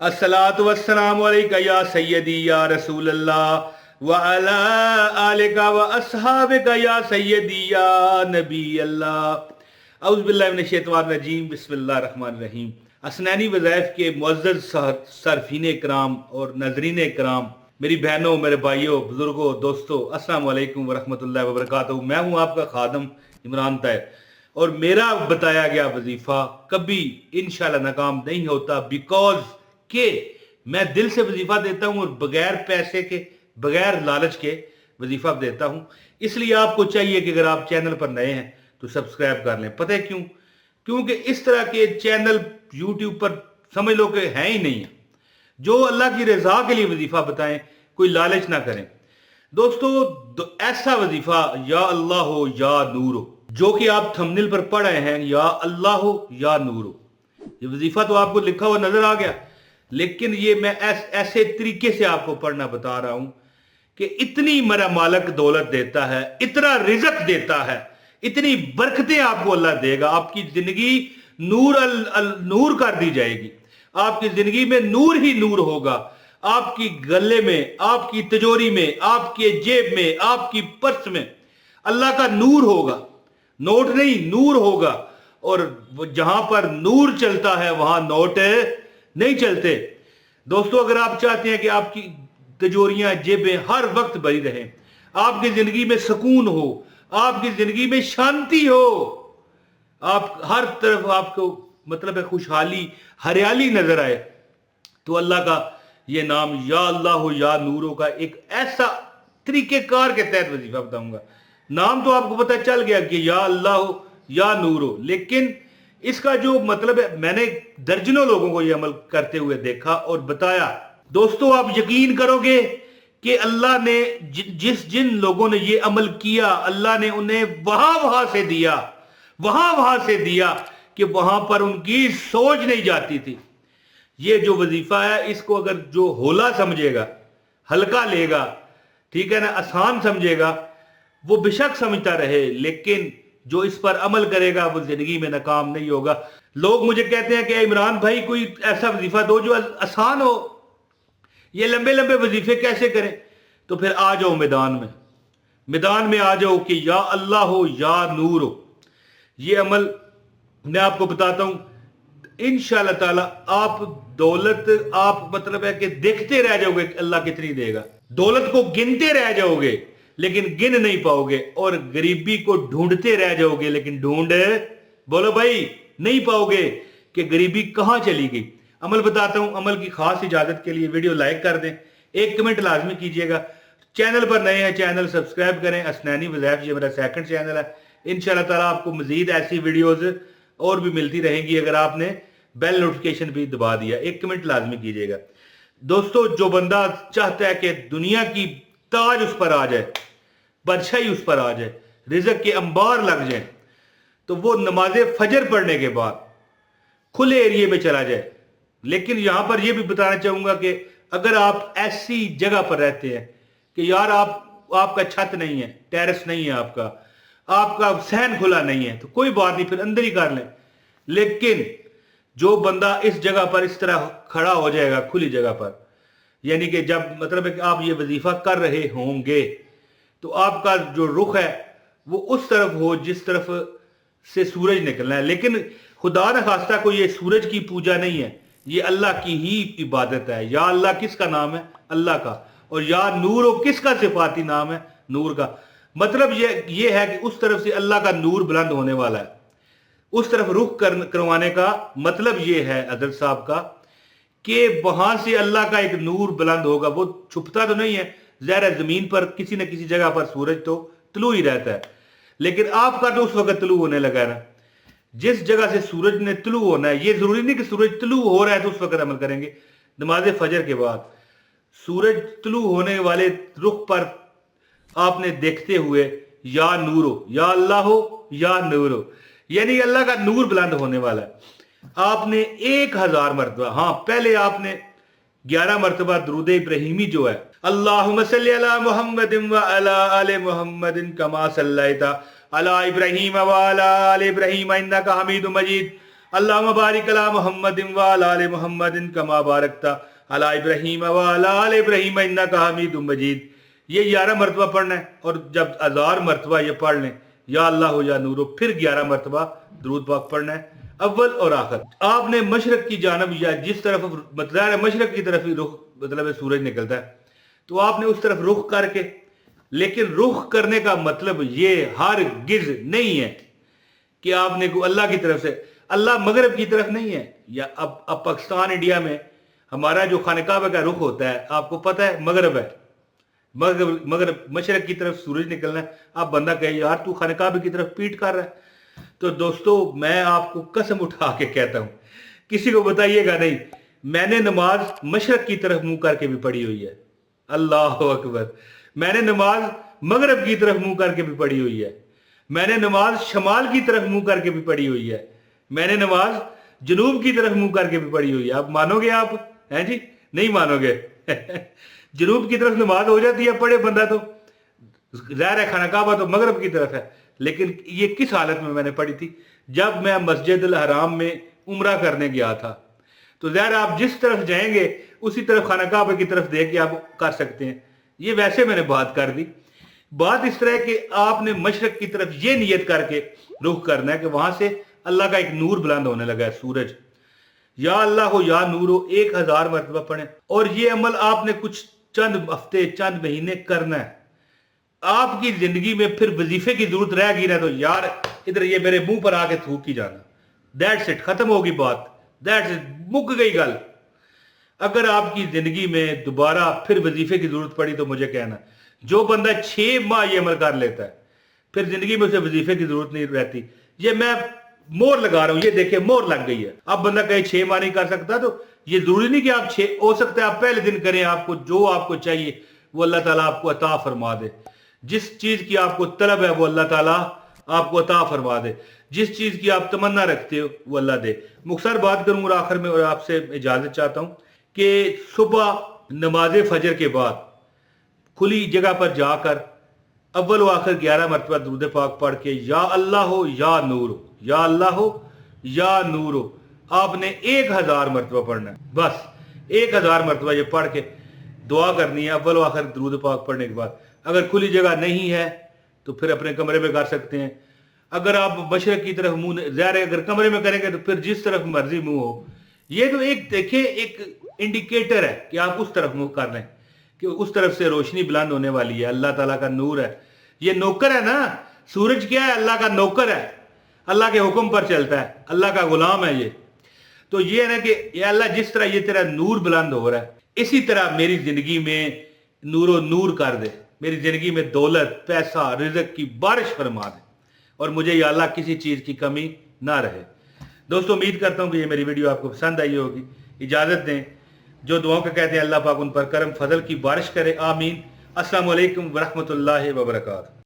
अस्सलातु वस्सलामु अलैका या सय्यदी या रसूल अल्लाह व अला आलिका व अस्हाबिका या सय्यदी या नबी अल्लाह। औज़ु बिल्लाहि मिनश शैतानिर रजीम, बिस्मिल्लाहिर रहमानिर रहीम। असनानी वज़ाइफ के मुअज़्ज़ज़ सरफीन कराम और नजरीन कराम, मेरी बहनों, मेरे भाइयों, बुजुर्गों, दोस्तों, अस्सलामु अलैकुम व रहमतुल्लाहि व बरकातहू। मैं हूँ आपका खादम इमरान ताहिर और मेरा बताया गया वजीफा कभी इंशाल्लाह नाकाम नहीं होता, बिकॉज के मैं दिल से वजीफा देता हूं और बगैर पैसे के, बगैर लालच के वजीफा देता हूं। इसलिए आपको चाहिए कि अगर आप चैनल पर नए हैं तो सब्सक्राइब कर लें। पता है क्यों? क्योंकि इस तरह के चैनल यूट्यूब पर समझ लो कि हैं ही नहीं है, जो अल्लाह की रजा के लिए वजीफा बताएं, कोई लालच ना करें। दोस्तों, ऐसा वजीफा या अल्लाह हो या नूर हो, जो कि आप थंबनेल पर पढ़ रहे हैं, या अल्लाह हो या नूर हो, ये वजीफा तो आपको लिखा हुआ नजर आ गया, लेकिन ये मैं ऐसे तरीके से आपको पढ़ना बता रहा हूं कि इतनी मेरा मालिक दौलत देता है, इतना रिजक देता है, इतनी बरकतें आपको अल्लाह देगा, आपकी जिंदगी नूर नूर कर दी जाएगी, आपकी जिंदगी में नूर ही नूर होगा। आपकी गले में, आपकी तिजोरी में, आपके जेब में, आपकी पर्स में अल्लाह का नूर होगा, नोट नहीं, नूर होगा। और जहां पर नूर चलता है वहां नोट नहीं चलते। दोस्तों, अगर आप चाहते हैं कि आपकी तिजोरियां, जेबें हर वक्त भरी रहें, आपकी जिंदगी में सुकून हो, आपकी जिंदगी में शांति हो, आप हर तरफ आपको मतलब है खुशहाली, हरियाली नजर आए, तो अल्लाह का ये नाम या अल्लाह हो या नूरों का एक ऐसा तरीकेकार के तहत वजीफा बताऊंगा। नाम तो आपको पता चल गया कि या अल्लाह हो या नूर हो, लेकिन इसका जो मतलब है, मैंने दर्जनों लोगों को ये अमल करते हुए देखा और बताया। दोस्तों, आप यकीन करोगे कि अल्लाह ने जिन लोगों ने ये अमल किया, अल्लाह ने उन्हें वहां से दिया कि वहां पर उनकी सोच नहीं जाती थी। ये जो वजीफा है, इसको अगर जो होला समझेगा, हल्का लेगा, ठीक है ना, आसान समझेगा, वो बेशक समझता रहे, लेकिन जो इस पर अमल करेगा वो जिंदगी में नाकाम नहीं होगा। लोग मुझे कहते हैं कि इमरान भाई कोई ऐसा वजीफा दो जो आसान हो, ये लंबे लंबे वजीफे कैसे करें? तो फिर आ जाओ मैदान में आ जाओ कि या अल्लाह हो या नूर हो। ये अमल मैं आपको बताता हूं, इंशाअल्लाह ताला आप दौलत, आप मतलब है कि देखते रह जाओगे अल्लाह कितनी देगा, दौलत को गिनते रह जाओगे लेकिन गिन नहीं पाओगे, और गरीबी को ढूंढते रह जाओगे लेकिन ढूंढ, बोलो भाई, नहीं पाओगे कि गरीबी कहां चली गई। अमल बताता हूं, अमल की खास इजाजत के लिए वीडियो लाइक कर दें, एक कमेंट लाजमी कीजिएगा, चैनल पर नए हैं चैनल सब्सक्राइब करें। असनानी वज़ाइफ ये मेरा सेकंड चैनल है। इंशाल्लाह ताला आपको मजीद ऐसी वीडियोस और भी मिलती रहेंगी अगर आपने बेल नोटिफिकेशन भी दबा दिया। एक कमेंट लाजमी कीजिएगा। दोस्तों, जो बंदा चाहता है कि दुनिया की ताज उस पर आ जाए, बादशाही उस पर आ जाए, रिज़्क के अंबार लग जाए, तो वो नमाज फजर पढ़ने के बाद खुले एरिए में चला जाए। लेकिन यहां पर यह भी बताना चाहूंगा कि अगर आप ऐसी जगह पर रहते हैं कि यार आपका छत नहीं है, टेरेस नहीं है, आपका सहन खुला नहीं है, तो कोई बात नहीं, फिर अंदर ही कर लें। लेकिन जो बंदा इस जगह पर इस तरह खड़ा हो जाएगा खुली जगह पर, यानी कि जब मतलब है कि आप ये वजीफा कर रहे होंगे तो आपका जो रुख है वो उस तरफ हो जिस तरफ से सूरज निकलना है। लेकिन खुदा न खास्ता कोई ये सूरज की पूजा नहीं है, ये अल्लाह की ही इबादत है। या अल्लाह किसका नाम है? अल्लाह का। और या नूर हो किसका सिफाती नाम है? नूर का। मतलब ये है कि उस तरफ से अल्लाह का नूर बुलंद होने वाला है, उस तरफ रुख करवाने का मतलब ये है हजरत साहब का कि वहां से अल्लाह का एक नूर बुलंद होगा। वो छुपता तो नहीं है, ज़ाहिर जमीन पर किसी न किसी जगह पर सूरज तो तुलू ही रहता है, लेकिन आपका तो उस वक्त तुलू होने लगा है ना। जिस जगह से सूरज ने तुलू होना है, ये जरूरी नहीं कि सूरज तुलू हो रहा है तो उस वक्त अमल करेंगे। नमाज फजर के बाद सूरज तुलू होने वाले रुख पर आपने देखते हुए या नूर हो, या अल्लाह हो या नूर हो, यानी अल्लाह का नूर बुलंद होने वाला है। आपने 1000 मरतबा, हाँ पहले आपने 11 मरतबा दुरूद इब्राहिमी जो है, अल्लाहुम्मा सल्ली अला मुहम्मदिन व अला आले मुहम्मदिन कमा सल्लैता अला इब्राहीम व अला आले इब्राहीम इन्नका हमीदुम मजीद, अल्लाहुम्मा बारिक अला मुहम्मदिन व अला आलि मुहम्मदिन कमा बारकता अला इब्राहीम व अला आलि इब्राहीम इन्नका हमीदुम मजीद। ये 11 मरतबा पढ़ना है, और जब 1000 मरतबा ये पढ़ लें या अल्लाह हो या नूरो, फिर 11 मरतबा दुरूद पाक पढ़ना है, अव्वल और आखिर। आपने मशरक की जानब, या जिस तरफ मतलब मशरक की तरफ ही रुख, मतलब सूरज निकलता है, तो आपने उस तरफ रुख करके, लेकिन रुख करने का मतलब ये हरगिज़ नहीं है कि आपने को अल्लाह की तरफ से, अल्लाह मगरब की तरफ नहीं है। या अब पाकिस्तान इंडिया में हमारा जो खानकाबा का रुख होता है, आपको पता है मगरब है, मगर मशरक की तरफ सूरज निकलना है। आप बंदा कहे यार तू खानकाबे की तरफ पीठ कर रहा है, तो दोस्तों मैं आपको कसम उठा के कहता हूं, किसी को बताइएगा नहीं, मैंने नमाज मशरक की तरफ मुंह करके भी पढ़ी हुई है। अल्लाह अकबर। मैंने नमाज मगरब की तरफ मुंह करके भी पढ़ी हुई है। मैंने नमाज शमाल की तरफ मुंह करके भी पढ़ी हुई है। मैंने नमाज जनूब की तरफ मुंह करके भी पढ़ी हुई है। आप मानोगे? आप हैं जी? नहीं मानोगे। जनूब की तरफ नमाज हो जाती है पढ़े बंदा, तो ज़ाहिर है खाना काबा तो मगरब की तरफ है। लेकिन ये किस हालत में मैंने पढ़ी थी? जब मैं मस्जिद अल हराम में उम्रा करने गया था। तो ज़ाहिर आप जिस तरफ जाएंगे उसी तरफ खाना काबा की तरफ देख के आप कर सकते हैं। ये वैसे मैंने बात कर दी। बात इस तरह कि आपने मशरक की तरफ ये नियत करके रुख करना है कि वहां से अल्लाह का एक नूर बुलंद होने लगा है, सूरज। या अल्लाह हो या नूर हो 1000 मरतबा पढ़ें, और ये अमल आपने कुछ चंद हफ्ते, चंद महीने करना है। आपकी जिंदगी में फिर वजीफे की जरूरत रह गई ना, तो यार इधर ये मेरे मुंह पर आके थूक ही जाना। दैट्स इट, खत्म होगी बात। दैट्स इट, मुक गई गल। अगर आपकी जिंदगी में दोबारा फिर वजीफे की जरूरत पड़ी तो मुझे कहना। जो बंदा 6 माह ये अमल कर लेता है, फिर जिंदगी में उसे वजीफे की जरूरत नहीं रहती। ये मैं मोहर लगा रहा हूं, ये देखिए मोहर लग गई है। अब बंदा कहे 6 माह नहीं कर सकता, तो ये जरूरी नहीं कि आप 6, हो सकता है आप पहले दिन करें। आपको जो आपको चाहिए वो अल्लाह ताला आपको अता फरमा दे। जिस चीज की आपको तलब है वो अल्लाह ताला आपको अता फरमा दे। जिस चीज की आप तमन्ना रखते हो वो अल्लाह दे। मुख्तसर बात करूंगा आखिर में, और आपसे इजाजत चाहता हूं कि सुबह नमाज फजर के बाद खुली जगह पर जाकर अव्वल व आखिर 11 मरतबा दुरूद पाक पढ़ के या अल्लाह हो या नूर हो, या अल्लाह हो या नूर हो, आपने 1000 मरतबा पढ़ना है। बस 1000 मरतबा ये पढ़ के दुआ करनी है अव्वल व आखिर दुरूद पाक पढ़ने के बाद। अगर खुली जगह नहीं है तो फिर अपने कमरे में कर सकते हैं। अगर आप मशरक की तरफ मुंह, ज़ाहिर है अगर कमरे में करेंगे तो फिर जिस तरफ मर्जी मुंह हो। ये तो एक देखिए एक इंडिकेटर है कि आप उस तरफ मुंह कर रहे हैं, कि उस तरफ से रोशनी बुलंद होने वाली है। अल्लाह ताला का नूर है, ये नौकर है ना। सूरज क्या है? अल्लाह का नौकर है, अल्लाह के हुक्म पर चलता है, अल्लाह का गुलाम है ये। तो ये है ना कि या अल्लाह जिस तरह ये तेरा नूर बुलंद हो रहा है, इसी तरह मेरी जिंदगी में नूरो नूर कर दे। मेरी जिंदगी में दौलत, पैसा, रिज़्क की बारिश फरमा दे, और मुझे या अल्लाह किसी चीज़ की कमी ना रहे। दोस्तों उम्मीद करता हूँ कि ये मेरी वीडियो आपको पसंद आई होगी। इजाज़त दें, जो दुआओं का कहते हैं अल्लाह पाक उन पर करम फजल की बारिश करे। आमीन। अस्सलामु अलैकुम वरहमतुल्लाहि वबरकातुहू।